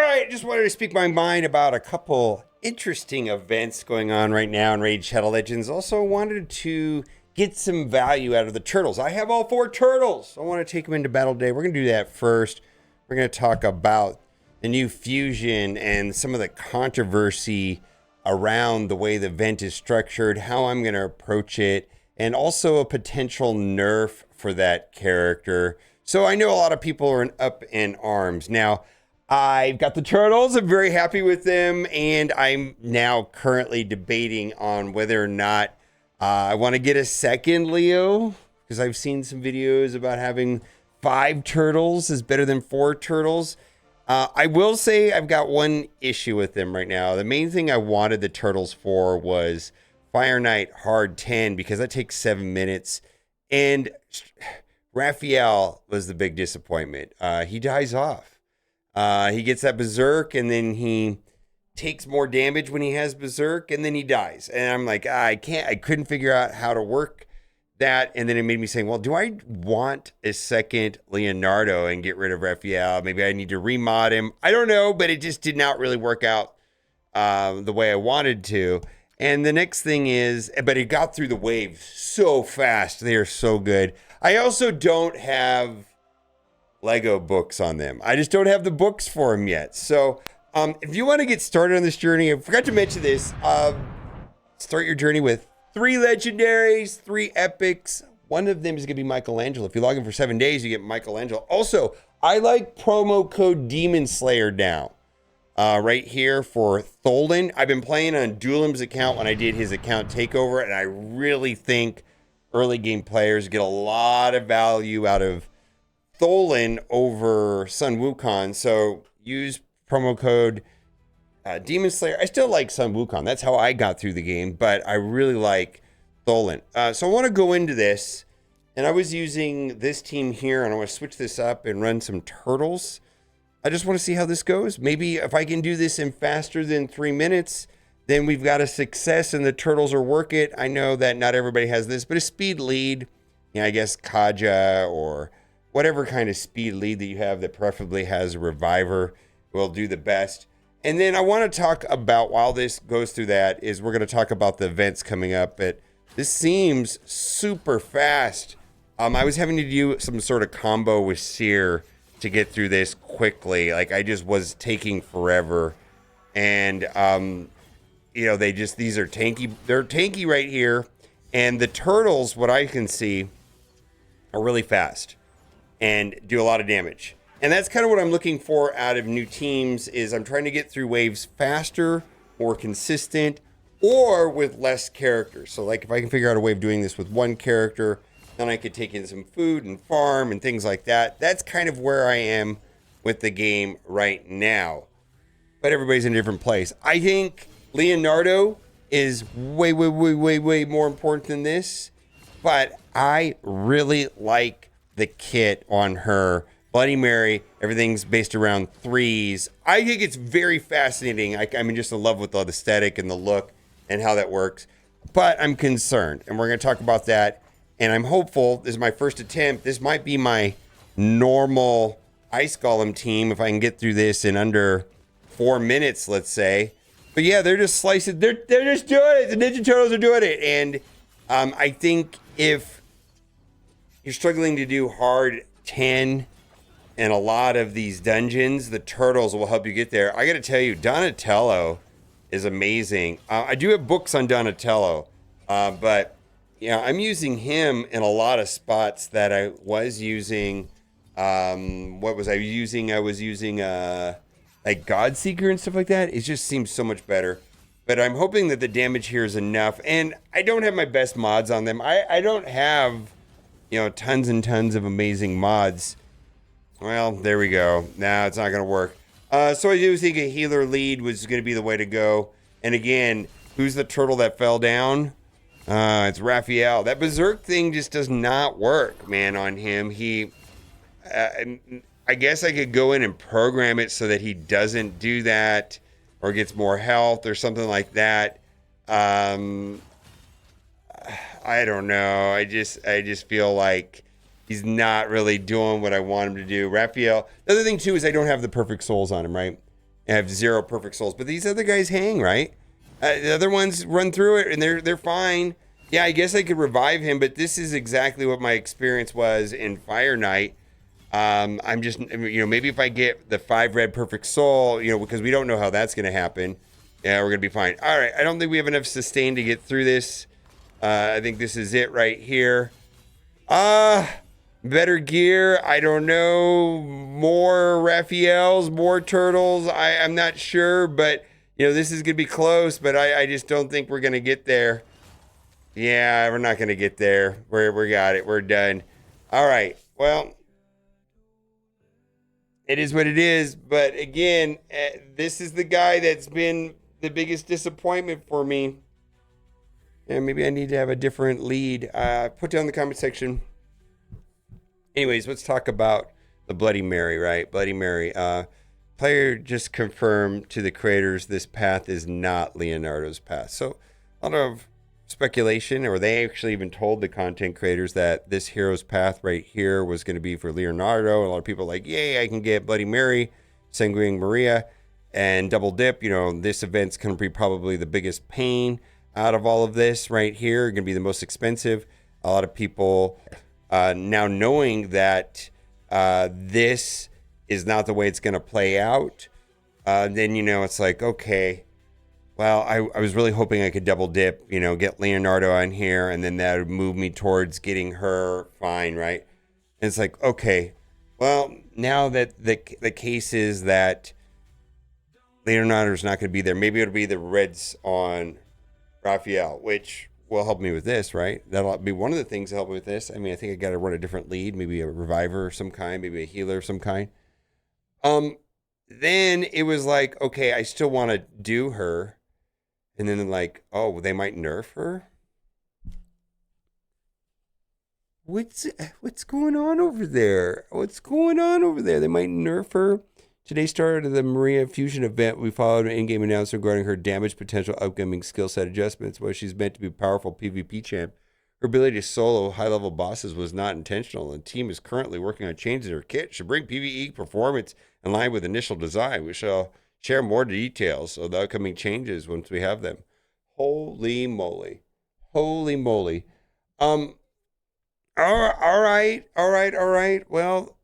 right, just wanted to speak my mind about a couple interesting events going on right now in Raid Shadow Legends. Also wanted to get some value out of the turtles. I have all 4 turtles. I want to take them into battle today. We're going to do that first. We're going to talk about the new fusion and some of the controversy around the way the event is structured, how I'm going to approach it, and also a potential nerf for that character. So I know a lot of people are up in arms. Now, I've got the turtles. I'm very happy with them. And I'm now currently debating on whether or not I want to get a second Leo, because I've seen some videos about having 5 turtles is better than 4 turtles. I will say I've got one issue with them right now. The main thing I wanted the turtles for was Fire Knight Hard 10, because that takes 7 minutes. And Raphael was the big disappointment. He dies off. He gets that berserk, and then he takes more damage when he has berserk, and then he dies. And I'm like, I couldn't figure out how to work that. And then it made me saying, well, do I want a second Leonardo and get rid of Raphael? Maybe I need to remod him. I don't know, but it just did not really work out the way I wanted to. And the next thing is, but it got through the wave so fast. They are so good. I also don't have Lego books on them. I just don't have the books for them yet. So if you want to get started on this journey, I forgot to mention this, start your journey with 3 legendaries, 3 epics. One of them is going to be Michelangelo. If you log in for 7 days, you get Michelangelo. Also, I like promo code Demon Slayer now. Right here for Tholen. I've been playing on Duelim's account when I did his account takeover, and I really think early game players get a lot of value out of Tholen over Sun Wukong. So use promo code Demon Slayer. I still like Sun Wukong. That's how I got through the game, but I really like Tholen. So I want to go into this, and I was using this team here, and I want to switch this up and run some turtles. I just want to see how this goes. Maybe if I can do this in faster than 3 minutes, then we've got a success and the turtles are worth it. I know that not everybody has this, but a speed lead, I guess Kaja or whatever kind of speed lead that you have that preferably has a reviver will do the best. And then I want to talk about, while this goes through that, is we're going to talk about the events coming up. But this seems super fast. I was having to do some sort of combo with Seer to get through this quickly. Like, I just was taking forever. And, these are tanky. They're tanky right here. And the turtles, what I can see, are really fast and do a lot of damage. And that's kind of what I'm looking for out of new teams, is I'm trying to get through waves faster, more consistent, or with less characters. So, like, if I can figure out a way of doing this with 1 character, then I could take in some food and farm and things like that. That's kind of where I am with the game right now. But everybody's in a different place. I think Leonardo is way more important than this. But I really like the kit on her. Bloody Mary, everything's based around 3s. I think it's very fascinating. I'm just in love with the aesthetic and the look and how that works. But I'm concerned, and we're going to talk about that. And I'm hopeful. This is my first attempt. This might be my normal Ice Golem team if I can get through this in under 4 minutes, let's say. But yeah, they're just slicing. They're just doing it. The Ninja Turtles are doing it. And I think if you're struggling to do hard 10 in a lot of these dungeons, the turtles will help you get there. I got to tell you, Donatello is amazing. I do have books on Donatello, but yeah, I'm using him in a lot of spots that I was using. What was I using? I was using like Godseeker and stuff like that. It just seems so much better. But I'm hoping that the damage here is enough. And I don't have my best mods on them. I don't have, tons and tons of amazing mods. Well, there we go. Nah, it's not going to work. So I do think a healer lead was going to be the way to go. And again, who's the turtle that fell down? It's Raphael. That berserk thing just does not work, man, on him. I guess I could go in and program it so that he doesn't do that or gets more health or something like that. I don't know. I just feel like he's not really doing what I want him to do. Raphael. The other thing too is I don't have the perfect souls on him, right? have 0 perfect souls. But these other guys hang, right? The other ones run through it, and they're fine. Yeah, I guess I could revive him, but this is exactly what my experience was in Fire Knight. I'm just, maybe if I get the 5 red perfect soul, because we don't know how that's going to happen. Yeah, we're going to be fine. All right, I don't think we have enough sustain to get through this. I think this is it right here. Better gear. I don't know. More Raphaels, more turtles. I'm not sure, but, this is going to be close, but I just don't think we're going to get there. Yeah, we're not going to get there. We got it. We're done. All right. Well, it is what it is. But again, this is the guy that's been the biggest disappointment for me. And maybe I need to have a different lead. Put down in the comment section. Anyways, let's talk about the Bloody Mary, right? Bloody Mary. Player just confirmed to the creators this path is not Leonardo's path. So a lot of speculation, or they actually even told the content creators that this hero's path right here was going to be for Leonardo. A lot of people are like, yay, I can get Bloody Mary, Sanguine Maria, and double dip. This event's going to be probably the biggest pain out of all of this right here. Going to be the most expensive. A lot of people now knowing that this is not the way it's going to play out, then, it's like, okay, well, I was really hoping I could double dip, get Leonardo on here, and then that would move me towards getting her fine, right? And it's like, okay, well, now that the case is that Leonardo's not going to be there, maybe it'll be the reds on Raphael, which will help me with this, right? That'll be one of the things to help me with this. I mean, I think I got to run a different lead, maybe a reviver of some kind, maybe a healer of some kind. Then it was like, okay, I still want to do her. And then like, oh, they might nerf her. What's going on over there? What's going on over there? They might nerf her. Today started the Maria Fusion event. We followed an in-game announcement regarding her damage potential, upcoming skill set adjustments. While she's meant to be a powerful PvP champ, her ability to solo high-level bosses was not intentional. The team is currently working on changes in her kit to bring PvE performance in line with initial design. We shall share more details of the upcoming changes once we have them. Holy moly. Holy moly. All right. Well,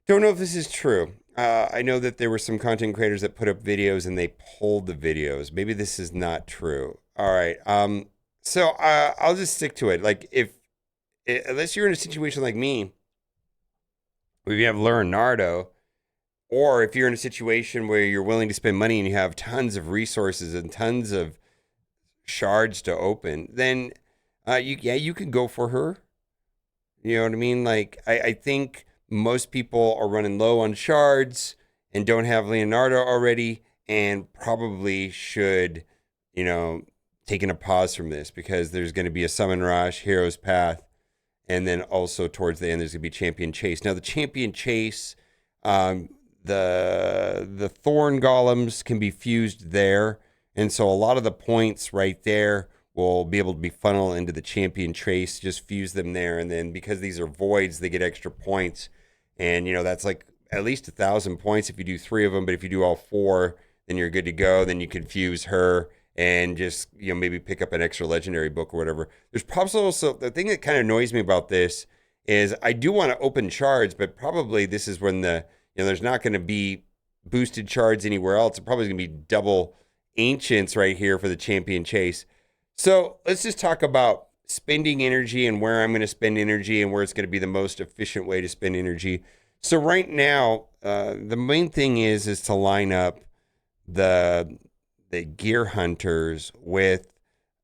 don't know if this is true. I know that there were some content creators that put up videos and they pulled the videos. Maybe this is not true. All right. So I'll just stick to it. Like unless you're in a situation like me, where you have Leonardo, or if you're in a situation where you're willing to spend money and you have tons of resources and tons of shards to open, then you can go for her. You know what I mean? Like I think most people are running low on shards and don't have Leonardo already, and probably should, taking a pause from this, because there's going to be a summon rush, hero's path, and then also towards the end there's going to be champion chase. Now the champion chase, the thorn golems can be fused there, and so a lot of the points right there will be able to be funneled into the champion chase. Just fuse them there, and then because these are voids, they get extra points. And, that's like at least 1,000 points if you do 3 of them. But if you do all 4, then you're good to go. Then you can fuse her and just, maybe pick up an extra legendary book or whatever. There's probably also, the thing that kind of annoys me about this is I do want to open shards, but probably this is when there's not going to be boosted shards anywhere else. It's probably going to be double ancients right here for the champion chase. So let's just talk about spending energy and where I'm going to spend energy and where it's going to be the most efficient way to spend energy. So right now, the main thing is to line up the gear hunters with,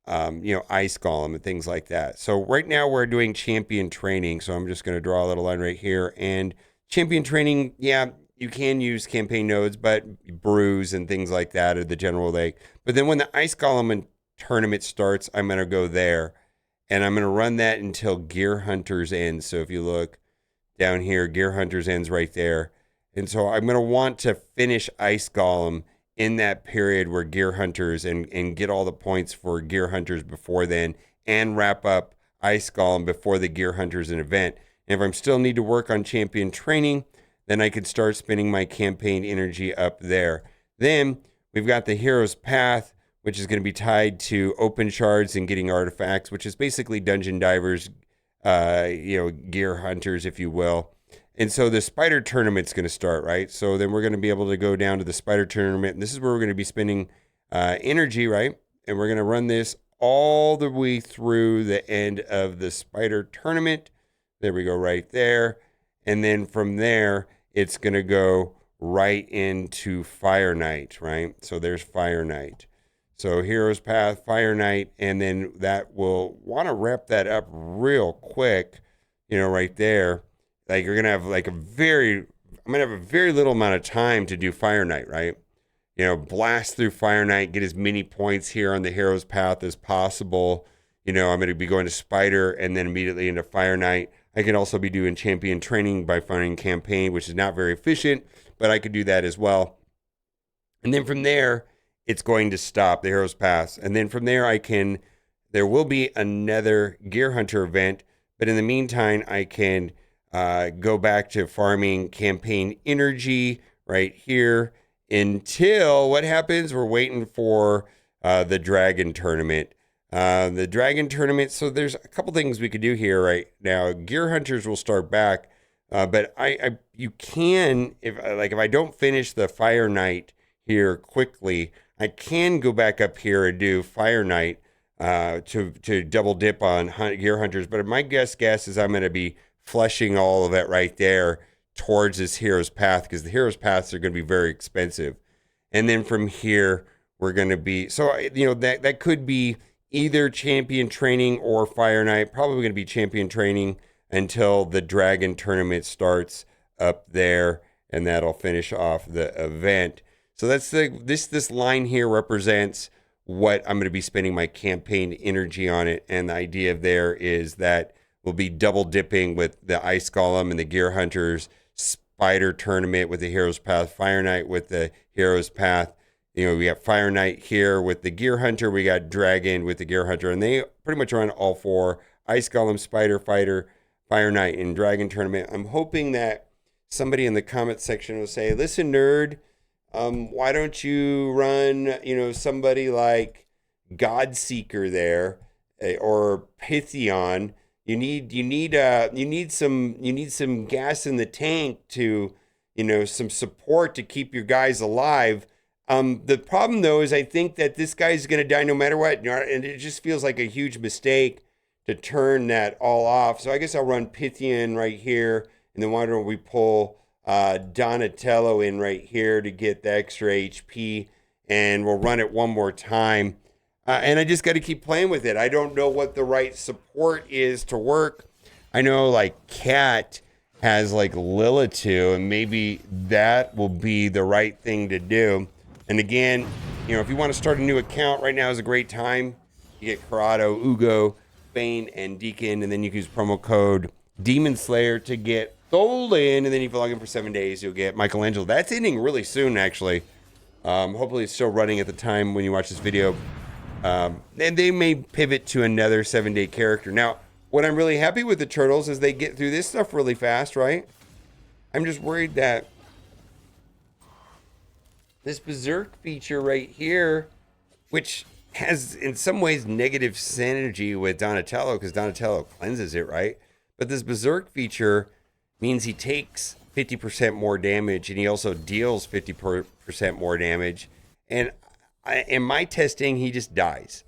ice golem and things like that. So right now we're doing champion training. So I'm just going to draw a little line right here. And champion training, yeah, you can use campaign nodes, but brews and things like that are the general like. But then when the ice golem tournament starts, I'm going to go there. And I'm going to run that until Gear Hunters ends. So if you look down here, Gear Hunters ends right there. And so I'm going to want to finish Ice Golem in that period where Gear Hunters and get all the points for Gear Hunters before then, and wrap up Ice Golem before the Gear Hunters event. And if I'm still need to work on champion training, then I could start spending my campaign energy up there. Then we've got the hero's path, which is going to be tied to open shards and getting artifacts, which is basically dungeon divers, gear hunters, if you will. And so the spider tournament's going to start, right? So then we're going to be able to go down to the spider tournament, and this is where we're going to be spending energy, right? And we're going to run this all the way through the end of the spider tournament. There we go, right there. And then from there, it's going to go right into Fire Knight, right? So there's Fire Knight. So Hero's Path, Fire Knight, and then that will want to wrap that up real quick, right there. Like you're gonna have I'm gonna have a very little amount of time to do Fire Knight, right? Blast through Fire Knight, get as many points here on the Hero's Path as possible. I'm gonna be going to Spider and then immediately into Fire Knight. I can also be doing champion training by finding campaign, which is not very efficient, but I could do that as well. And then from there, it's going to stop the Hero's Path. And then from there, there will be another Gear Hunter event, but in the meantime, I can go back to farming campaign energy right here until what happens? We're waiting for the Dragon Tournament. So there's a couple things we could do here right now. Gear Hunters will start back, but you can, if I don't finish the Fire Knight here quickly, I can go back up here and do Fire Knight to double dip on Gear Hunters. But my guess is I'm going to be flushing all of it right there towards this Hero's Path, because the Hero's Paths are going to be very expensive. And then from here, we're going to be, that could be either champion training or Fire Knight. Probably going to be champion training until the Dragon Tournament starts up there, and that'll finish off the event. So that's this line here represents what I'm going to be spending my campaign energy on it. And the idea there is that we'll be double dipping with the Ice Golem and the Gear Hunters, Spider Tournament with the Hero's Path, Fire Knight with the Hero's Path. We got Fire Knight here with the Gear Hunter. We got Dragon with the Gear Hunter. And they pretty much run all four: Ice Golem, Spider, Fighter, Fire Knight, and Dragon Tournament. I'm hoping that somebody in the comment section will say, listen, nerd, why don't you run, somebody like Godseeker there, or Pythion? You need some gas in the tank to, some support to keep your guys alive. The problem though is I think that this guy's going to die no matter what, and it just feels like a huge mistake to turn that all off. So I guess I'll run Pythian right here, and then why don't we pull Donatello in right here to get the extra HP, and we'll run it one more time. And I just got to keep playing with it. I don't know what the right support is to work. I know Cat has Lilitu, and maybe that will be the right thing to do. And again, if you want to start a new account, right now is a great time. You get Corrado, Ugo, Bane, and Deacon, and then you can use promo code Demon Slayer to get Tholen, and then if you log in for 7 days, you'll get Michelangelo. That's ending really soon, actually. Hopefully it's still running at the time when you watch this video. And they may pivot to another 7-day character. Now, what I'm really happy with the Turtles is they get through this stuff really fast, right? I'm just worried that this Berserk feature right here, which has in some ways negative synergy with Donatello, because Donatello cleanses it, right? But this Berserk feature means he takes 50% more damage, and he also deals 50% more damage. And in my testing, he just dies.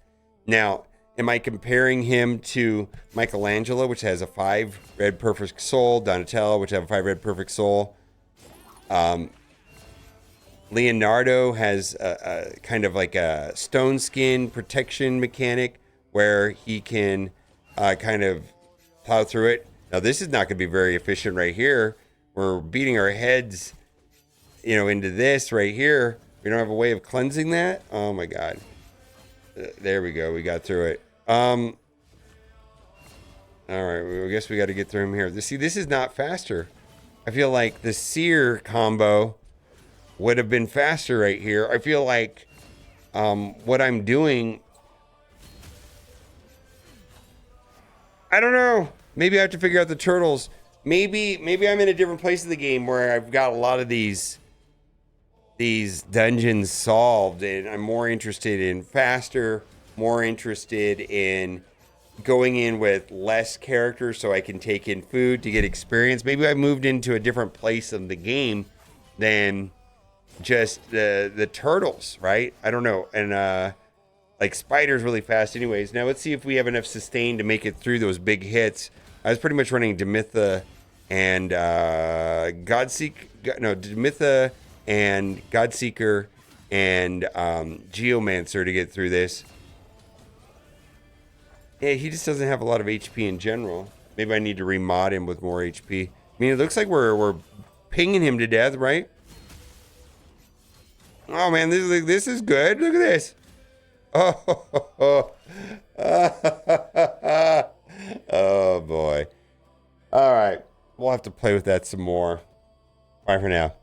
Now, am I comparing him to Michelangelo, which has a 5 red perfect soul, Donatello, which have a 5 red perfect soul? Leonardo has a kind of like a stone skin protection mechanic where he can kind of plow through it. Now, this is not going to be very efficient right here. We're beating our heads, into this right here. We don't have a way of cleansing that. Oh my God. There we go. We got through it. All right. I guess we got to get through him here. See, this is not faster. I feel like the Seer combo would have been faster right here. I feel like what I'm doing, I don't know. Maybe I have to figure out the Turtles. maybe I'm in a different place of the game where I've got a lot of these dungeons solved, and I'm more interested in faster, more interested in going in with less characters so I can take in food to get experience. Maybe I moved into a different place of the game than just the turtles, right? I don't know. And like spiders really fast anyways. Now let's see if we have enough sustain to make it through those big hits. I was pretty much running Demitha and Demitha and Godseeker and Geomancer to get through this. Yeah, he just doesn't have a lot of HP in general. Maybe I need to remod him with more HP. I mean, it looks like we're pinging him to death, right? Oh man, this is good. Look at this. Oh, oh boy. All right, we'll have to play with that some more. Bye for now.